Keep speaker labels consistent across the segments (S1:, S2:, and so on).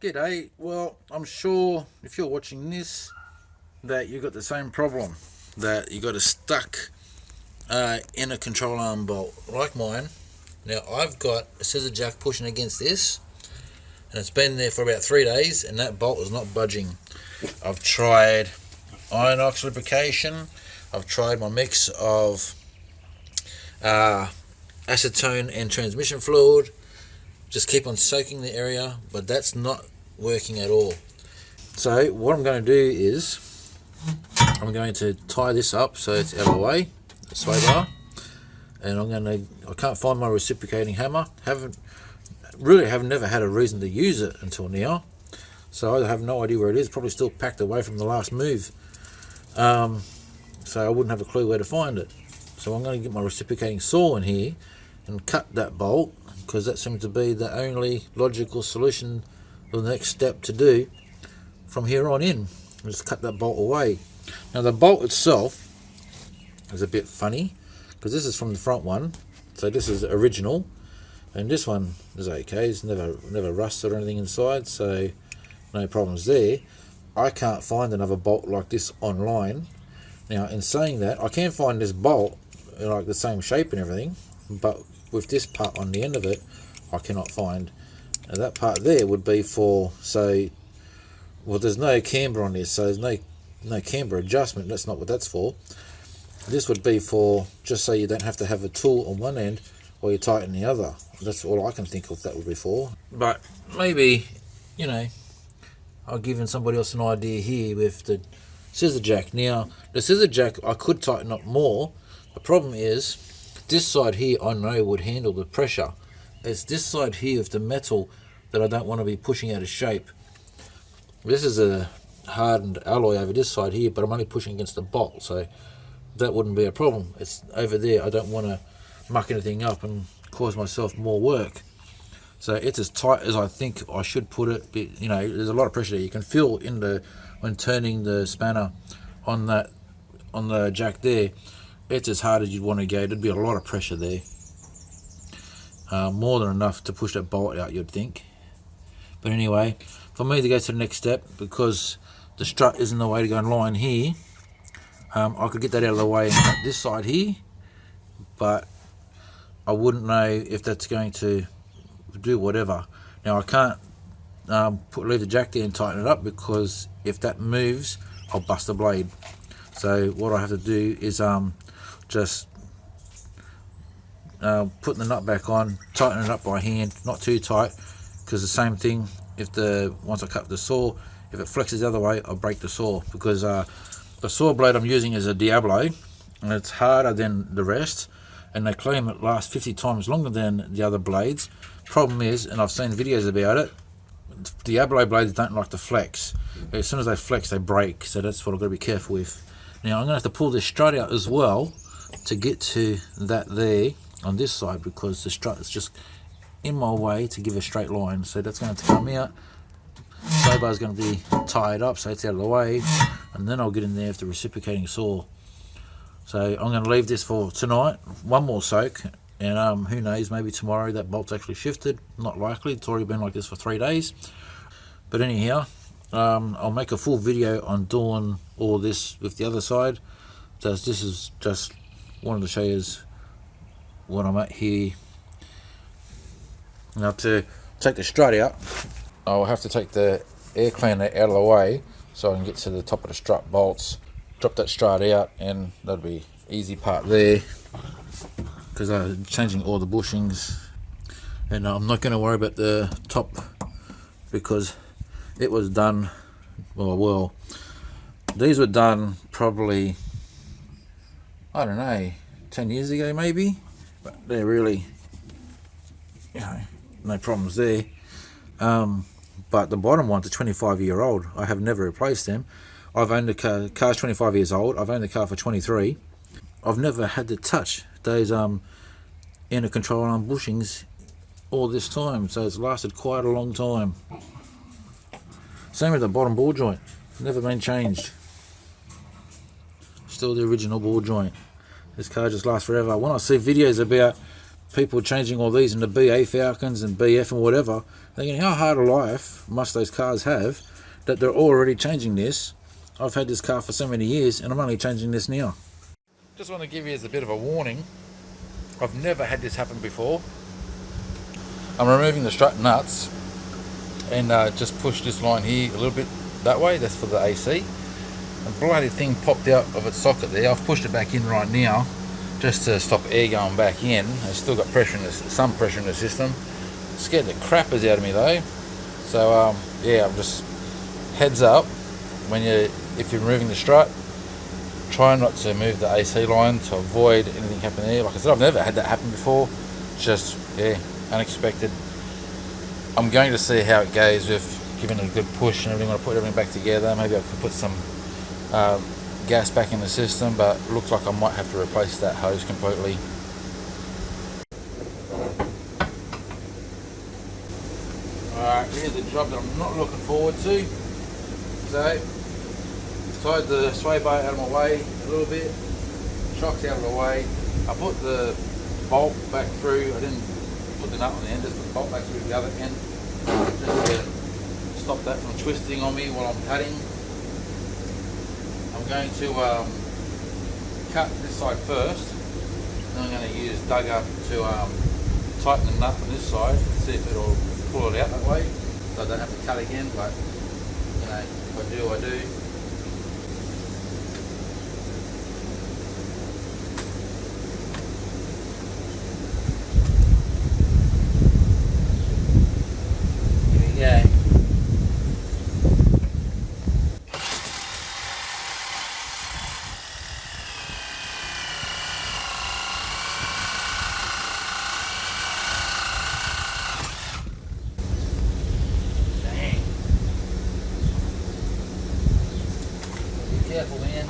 S1: G'day. Well, I'm sure if you're watching this that you've got the same problem, that you got a stuck inner control arm bolt like mine. Now I've got a scissor jack pushing against this, and it's been there for about 3 days, and that bolt is not budging. I've tried iron ox lubrication. I've tried my mix of acetone and transmission fluid. Just keep on soaking the area, but that's not working at all. So what I'm going to do is I'm going to tie this up so it's out of the way, the sway bar, and I can't find my reciprocating hammer. Have never had a reason to use it until now, so I have no idea where it is. Probably still packed away from the last move, so I wouldn't have a clue where to find it. So I'm going to get my reciprocating saw in here and cut that bolt, because that seems to be the only logical solution, the next step to do from here on in. Just cut that bolt away. Now the bolt itself is a bit funny, because this is from the front one, so this is original, and this one is okay. It's never rusted or anything inside, so no problems there. I can't find another bolt like this online. Now in saying that, I can find this bolt like the same shape and everything, but with this part on the end of it, I cannot find. And that part there would be for, so, well, there's no camber on this, so there's no camber adjustment. That's not what that's for. This would be for just so you don't have to have a tool on one end while you tighten the other. That's all I can think of that would be for. But maybe, you know, I've given somebody else an idea here with the scissor jack. Now the scissor jack I could tighten up more. The problem is this side here I know would handle the pressure. It's this side here with the metal that I don't want to be pushing out of shape. This is a hardened alloy over this side here, but I'm only pushing against the bolt, so that wouldn't be a problem. It's over there. I don't want to muck anything up and cause myself more work. So it's as tight as I think I should put it. But, you know, there's a lot of pressure there. You can feel when turning the spanner on the jack there. It's as hard as you'd want to go. There'd be a lot of pressure there, more than enough to push that bolt out, you'd think. But anyway, for me to go to the next step, because the strut isn't the way to go in line here, I could get that out of the way and cut this side here, but I wouldn't know if that's going to do whatever. Now I can't leave the jack there and tighten it up, because if that moves, I'll bust the blade. So what I have to do is just putting the nut back on, tighten it up by hand, not too tight, because the same thing, once I cut the saw, if it flexes the other way, I'll break the saw, because the saw blade I'm using is a Diablo, and it's harder than the rest, and they claim it lasts 50 times longer than the other blades. Problem is, and I've seen videos about it, Diablo blades don't like to flex. As soon as they flex, they break, so that's what I've got to be careful with. Now I'm going to have to pull this strut out as well to get to that there on this side, because the strut is just in my way to give a straight line. So that's going to come out. Sway bar is going to be tied up, so it's out of the way, and then I'll get in there with the reciprocating saw. So I'm going to leave this for tonight, one more soak, and who knows, maybe tomorrow that bolt's actually shifted. Not likely, it's already been like this for 3 days. But anyhow, I'll make a full video on doing all this with the other side. So this is just wanted to show you what I'm at here. Now to take the strut out, I'll have to take the air cleaner out of the way so I can get to the top of the strut bolts, drop that strut out, and that'll be easy part there, because I'm changing all the bushings, and I'm not going to worry about the top, because it was done, well, these were done probably, I don't know, 10 years ago maybe, but they're really, you know, no problems there. But the bottom ones are 25-year-old. I have never replaced them. I've owned the car, car's 25 years old. I've owned the car for 23. I've never had to touch those inner control arm bushings all this time, so it's lasted quite a long time. Same with the bottom ball joint, never been changed. Still the original ball joint. This car just lasts forever. When I see videos about people changing all these into BA Falcons and BF and whatever, thinking how hard a life must those cars have that they're already changing this. I've had this car for so many years and I'm only changing this now. Just want to give you as a bit of a warning. I've never had this happen before. I'm removing the strut nuts and just push this line here a little bit that way. That's for the AC. The bloody thing popped out of its socket there. I've pushed it back in right now just to stop air going back in. It's still got pressure in this, some pressure in the system. Scared the crappers out of me though. So yeah, I'm just heads up if you're removing the strut, try not to move the AC line to avoid anything happening there. Like I said, I've never had that happen before. Just yeah, unexpected. I'm going to see how it goes with giving it a good push and everything. I'm going to put everything back together. Maybe I could put some gas back in the system, but it looks like I might have to replace that hose completely. Alright, here's the job that I'm not looking forward to. So, slide the sway bar out of my way a little bit, shocks out of the way. I put the bolt back through, I didn't put the nut on the end, just put the bolt back through the other end, just to stop that from twisting on me while I'm cutting. I'm going to cut this side first, then I'm going to use dugger to tighten the nut on this side, see if it'll pull it out that way, so I don't have to cut again, but you know, if I do, I do. Here we go. Careful, man.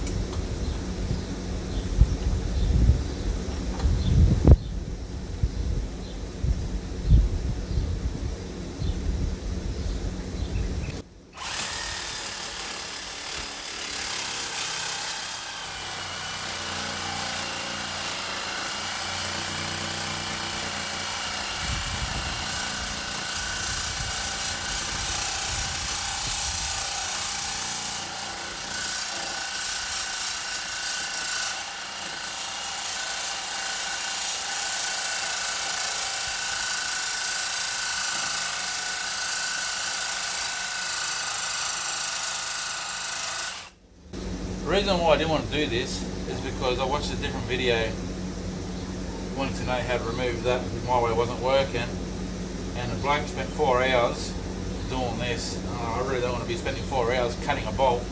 S1: The reason why I didn't want to do this is because I watched a different video wanting to know how to remove that. My way wasn't working, and the bloke spent 4 hours doing this. I really don't want to be spending 4 hours cutting a bolt.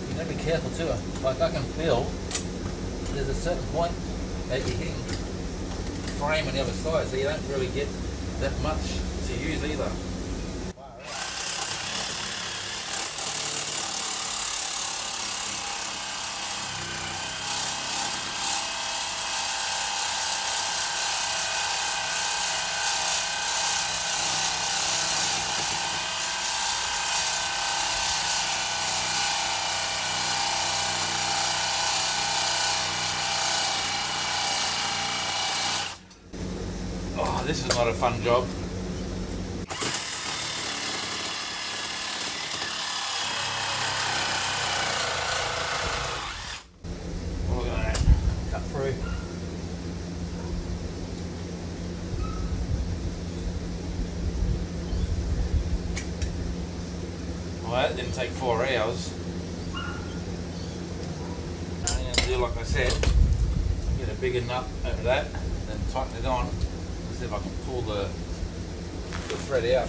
S1: You got to be careful too. Like I can feel there's a certain point that you're hitting the frame on the other side, so you don't really get that much to use either. Oh, this is not a fun job. Look at that, cut through. Well, that didn't take 4 hours. I'm going to do like I said, get a bigger nut over that, then tighten it on. See if I can pull the thread out.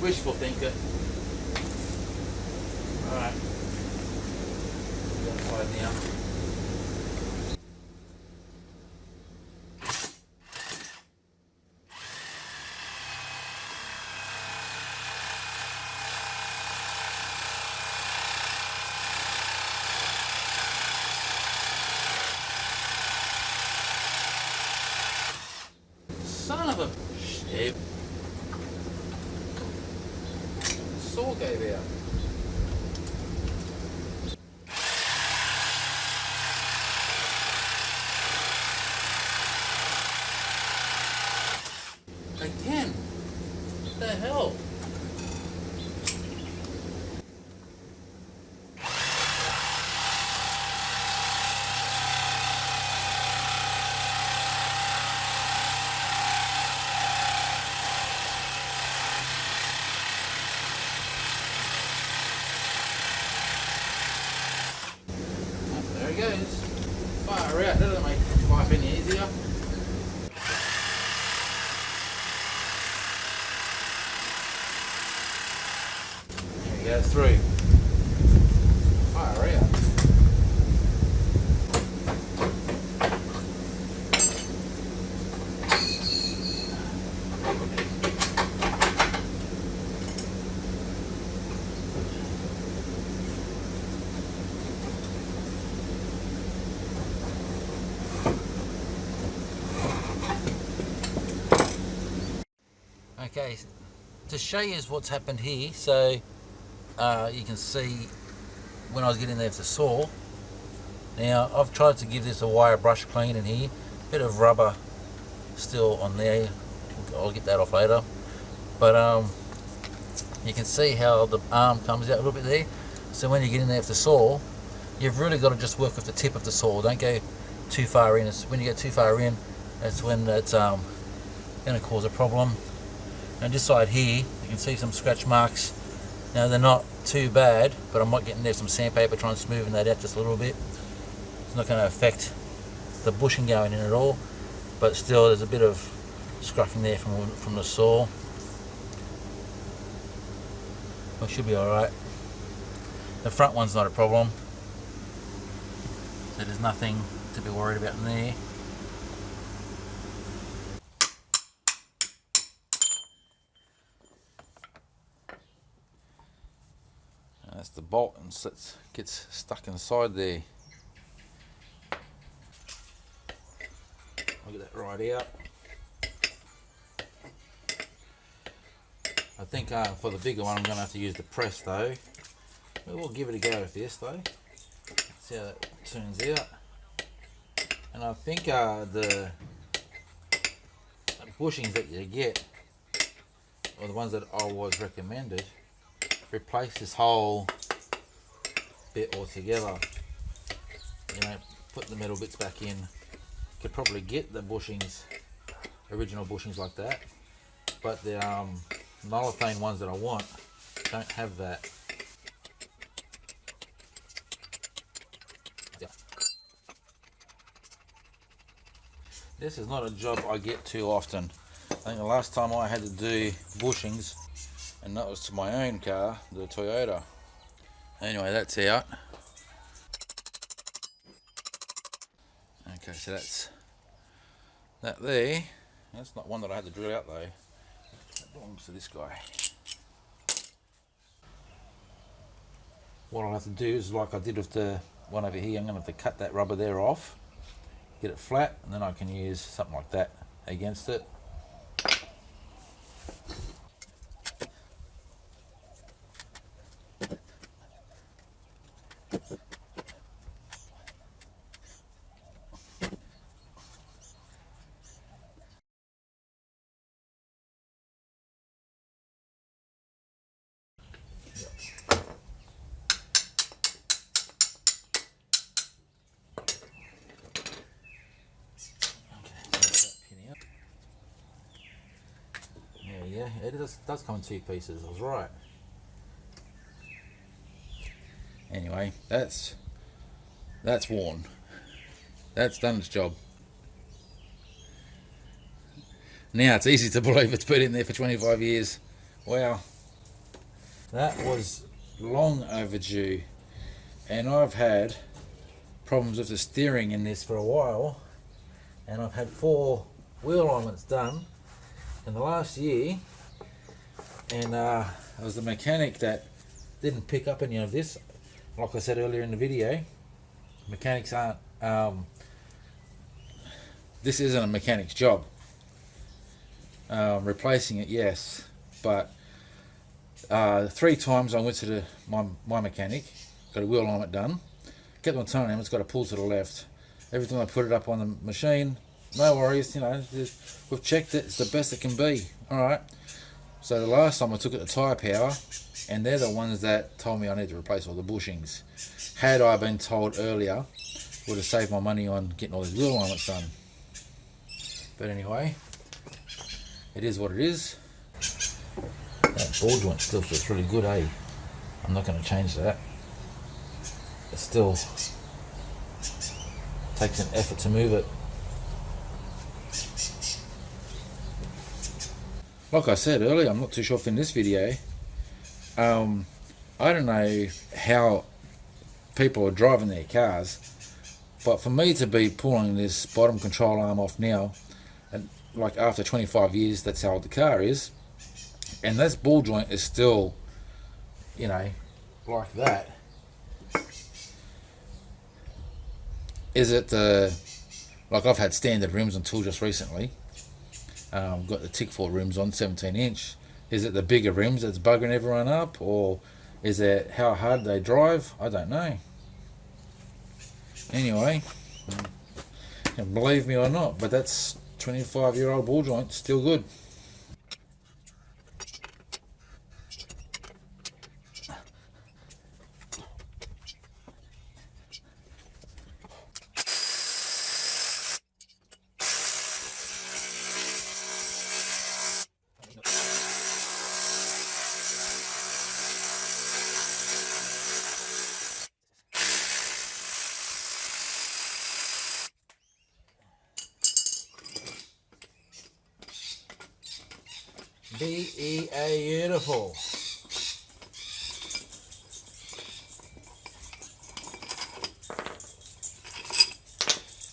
S1: Wishful thinker. Alright. That side now. Son of a shit. The saw gave out. Again. What the hell? There it goes. Fire out, doesn't make life any easier. There he goes through. Fire out. Okay, to show you what's happened here, so you can see when I was getting there with the saw. Now I've tried to give this a wire brush clean in here, bit of rubber still on there. I'll get that off later, but you can see how the arm comes out a little bit there. So when you get in there with the saw, you've really got to just work with the tip of the saw. Don't go too far in. It's when you get too far in, that's when that's going to cause a problem. And this side here, you can see some scratch marks. Now they're not too bad, but I might get in there some sandpaper, try and smoothen that out just a little bit. It's not going to affect the bushing going in at all, but still there's a bit of scruffing there from the saw. It should be alright. The front one's not a problem, so there's nothing to be worried about in there. That's the bolt, and so it gets stuck inside there. I'll get that right out. I think for the bigger one I'm going to have to use the press though. We'll give it a go with this though. See how that turns out. And I think the bushings that you get, or the ones that I was recommended, replace this whole bit altogether. You know, put the metal bits back in. You could probably get the bushings, original bushings like that, but the nullophane ones that I want don't have that. This is not a job I get too often. I think the last time I had to do bushings, and that was to my own car, the Toyota. Anyway, that's out. Okay, so that's that there. That's not one that I had to drill out though. That belongs to this guy. What I'll have to do is, like I did with the one over here, I'm going to have to cut that rubber there off, get it flat, and then I can use something like that against it. Yeah, it does come in two pieces. I was right. Anyway, that's worn. That's done its job. Now it's easy to believe it's been in there for 25 years. Wow. That was long overdue. And I've had problems with the steering in this for a while. And I've had 4 wheel alignments done in the last year, and I was the mechanic that didn't pick up any of this. Like I said earlier in the video, mechanics aren't, this isn't a mechanic's job. Replacing it, yes, but 3 times I went to my mechanic, got a wheel alignment done, kept on telling him it's got to pull to the left. Every time I put it up on the machine, no worries, we've checked it, it's the best it can be. Alright, so the last time I took it to Tyre Power, and they're the ones that told me I need to replace all the bushings. Had I been told earlier, would have saved my money on getting all these wheel alignments done. But anyway, it is what it is. That ball joint still fits really good, eh? I'm not going to change that. It still takes an effort to move it. Like I said earlier, I'm not too sure if in this video, I don't know how people are driving their cars, but for me to be pulling this bottom control arm off now, and like after 25 years, that's how old the car is, and this ball joint is still, like that. Is it like I've had standard rims until just recently. Got the Teknofied rims on, 17-inch. Is it the bigger rims that's bugging everyone up, or is it how hard they drive? I don't know. Anyway, believe me or not, but that's 25-year-old ball joint, still good. Beautiful.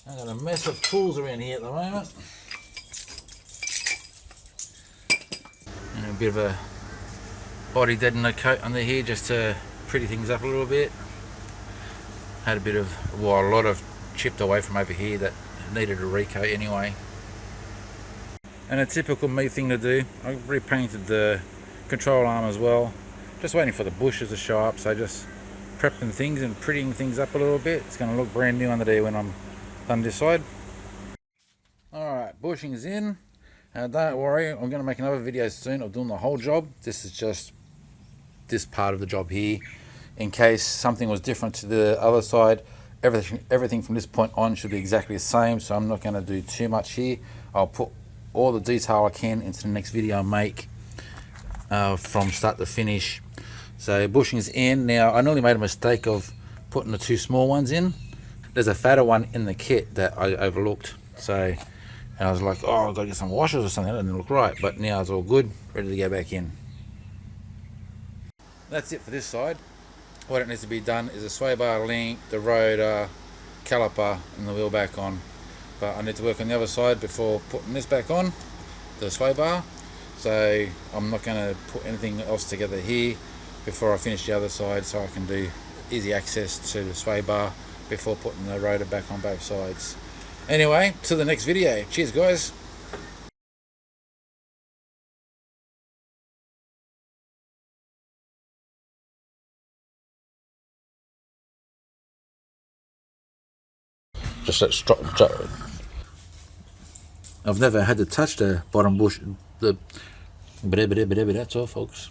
S1: I've got a mess of tools around here at the moment. And a bit of a body deadener coat under here just to pretty things up a little bit. Had a lot of chipped away from over here that needed a recoat anyway. And a typical me thing to do, I repainted the control arm as well. Just waiting for the bushes to show up, so just prepping things and prettying things up a little bit. It's going to look brand new under there when I'm done this side. Alright, bushings in. Don't worry, I'm going to make another video soon of doing the whole job. This is just this part of the job here. In case something was different to the other side, everything from this point on should be exactly the same, so I'm not going to do too much here. I'll put all the detail I can into the next video I make from start to finish. So bushings in. Now I nearly made a mistake of putting the 2 small ones in. There's a fatter one in the kit that I overlooked, so I was like, oh, I've got to get some washers or something. That didn't look right, but now it's all good, ready to go back in. That's it for this side. What needs to be done is a sway bar link, the rotor, caliper and the wheel back on. But I need to work on the other side before putting this back on, the sway bar. So I'm not going to put anything else together here before I finish the other side, so I can do easy access to the sway bar before putting the rotor back on both sides. Anyway, till the next video. Cheers guys. Just that I've never had to touch the bottom bush, that's all folks.